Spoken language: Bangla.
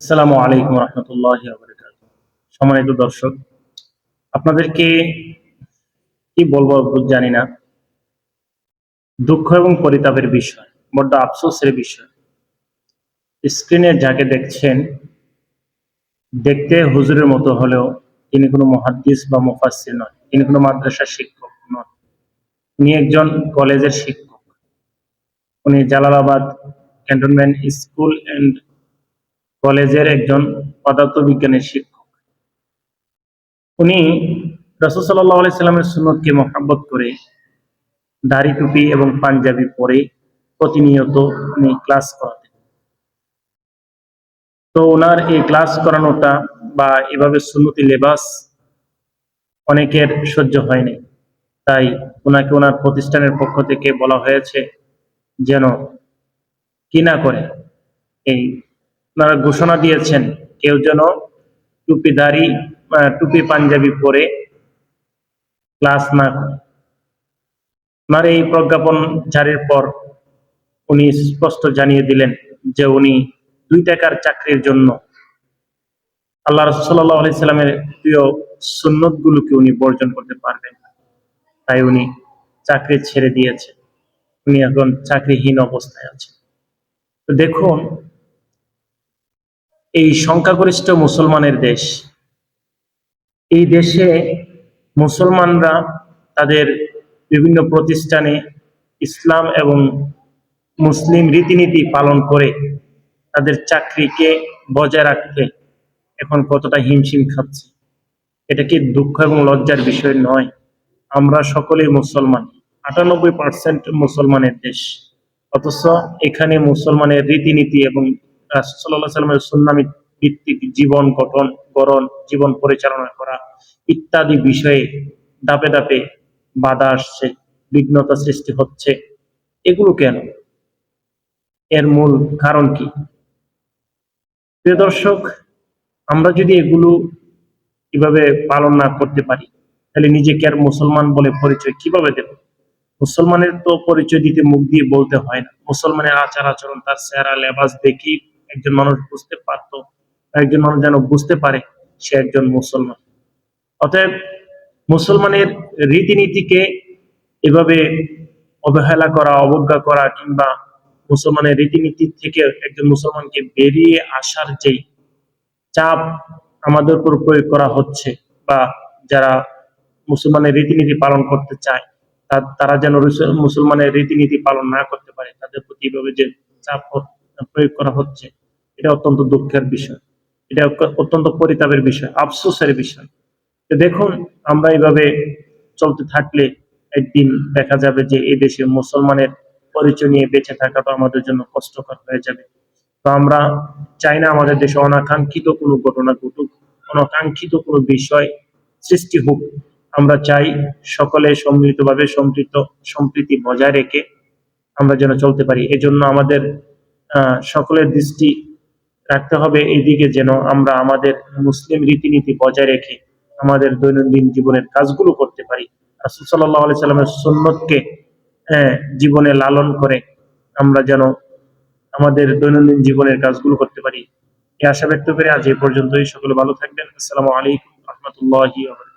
আসসালামু আলাইকুম রহমতুল্লাহি ওয়া বারাকাতুহু। সম্মানিত দর্শক, আপনাদেরকে কি বলবো জানি না। দুঃখ এবং পরিতাপের বিষয়, বড্ড আফসোসের বিষয়। স্ক্রিনে যাকে দেখছেন, দেখতে হুজুরের মতো হলেও তিনি কোনো মুহাদ্দিস বা মুফাসসির নন। তিনি কোনো মাদ্রাসার শিক্ষক নন। উনি একজন কলেজের শিক্ষক। উনি জালালাবাদ ক্যান্টনমেন্ট স্কুল অ্যান্ড কলেজের একজন পদার্থবিজ্ঞানের শিক্ষক। উনি রাসূল সাল্লাল্লাহু আলাইহি সাল্লামের সুন্নতকে মহব্বত করে দাড়ি টুপি এবং পাঞ্জাবি পরে প্রতিনিয়ত উনি ক্লাস করাতেন। তো ওনার এই ক্লাস করানোটা বা এভাবে সুন্নতি লেবাস অনেকের সহ্য হয়নি। তাই ওনাকে ওনার প্রতিষ্ঠানের পক্ষ থেকে বলা হয়েছে যেন কি না করে, এই ওনারা ঘোষণা দিয়েছেন কেউ যেন টুপি দাড়ি টুপি পাঞ্জাবি পরে ক্লাস না করে। ওনার এই প্রজ্ঞাপন জারির পর উনি স্পষ্ট জানিয়ে দিলেন যে উনি 2 টাকার চাকরির জন্য আল্লাহ রাসূল সাল্লাল্লাহু আলাইহি সাল্লামের প্রিয় সুন্নতগুলোকে উনি বর্জন করতে পারবেন না। তাই উনি চাকরি ছেড়ে দিয়েছেন। উনি এখন চাকরিহীন অবস্থায় আছেন। তো দেখুন, এই সংখ্যাগরিষ্ঠ মুসলমানের দেশ, এই দেশে মুসলমানরা তাদের বিভিন্ন প্রতিষ্ঠানে ইসলাম এবং মুসলিম রীতিনীতি পালন করে তাদের চাকরিকে বজায় রাখতে এখন কতটা হিমশিম খাচ্ছে। এটা কি দুঃখ এবং লজ্জার বিষয় নয়? আমরা সকলেই মুসলমান, 98% মুসলমানের দেশ, অথচ এখানে মুসলমানের রীতিনীতি এবং রাসূল সাল্লাল্লাহু আলাইহি ওয়াসাল্লামের সুন্নাহ ভিত্তিক জীবন গঠন, জীবন পরিচালনা করা ইত্যাদি বিষয়ে ধাপে ধাপে বাধা আসছে, বিঘ্নতা সৃষ্টি হচ্ছে। এগুলো কেন? এর মূল কারণ কি? প্রিয় দর্শক, আমরা যদি এগুলো কিভাবে পালন না করতে পারি, তাহলে নিজেকে আর মুসলমান বলে পরিচয় কিভাবে দেব? মুসলমানের তো পরিচয় দিতে মুখ দিয়ে বলতে হয় না। মুসলমানের আচার আচরণ, তার চেহারা লেবাস দেখেই একজন মানুষ বুঝতে পারতো, একজন মানুষ যেন বুঝতে পারে সে একজন মুসলমান। অতএব মুসলমানের রীতিনীতিকে এভাবে অবহেলা করা, অবজ্ঞা করা, কিংবা মুসলমানের রীতিনীতি থেকে একজন মুসলমানকে বেরিয়ে আসার যেই চাপ আমাদের উপর প্রয়োগ করা হচ্ছে, বা যারা মুসলমানের রীতিনীতি পালন করতে চায় তারা যেন মুসলমানের রীতিনীতি পালন না করতে পারে, তাদের প্রতি এভাবে যে চাপ প্রয়োগ করা হচ্ছে, এটা অত্যন্ত দুঃখের বিষয়। এটা অত্যন্ত পরিতাপের বিষয়, আফসোসের বিষয়। তো দেখুন, আমরা এইভাবে চলতে থাকলে একদিন দেখা যাবে যে এই দেশে মুসলমানের পরিচয় নিয়ে বেঁচে থাকাটা আমাদের জন্য কষ্টকর হয়ে যাবে। তো আমরা চাই না আমাদের দেশে অনাকাঙ্ক্ষিত কোনো ঘটনা ঘটুক, অনাকাঙ্ক্ষিত কোনো বিষয় সৃষ্টি হোক। আমরা চাই সকলে সম্মিলিতভাবে সম্প্রীতি বজায় রেখে আমরা যেন চলতে পারি। এজন্য আমাদের সকলের দৃষ্টি রাখতে হবে এইদিকে, যেন আমরা আমাদের মুসলিম রীতিনীতি বজায় রেখে আমাদের দৈনন্দিন জীবনের কাজগুলো করতে পারি। রাসূল সাল্লাল্লাহু আলাইহি সাল্লামের সুন্নতকে জীবনে লালন করে আমরা যেন আমাদের দৈনন্দিন জীবনের কাজগুলো করতে পারি। এই আশা ব্যক্ত করে আজ এই পর্যন্তই। সকলে ভালো থাকবেন। আসসালামু আলাইকুম রহমতুল্লাহি ওয়া বারাকাতুহু।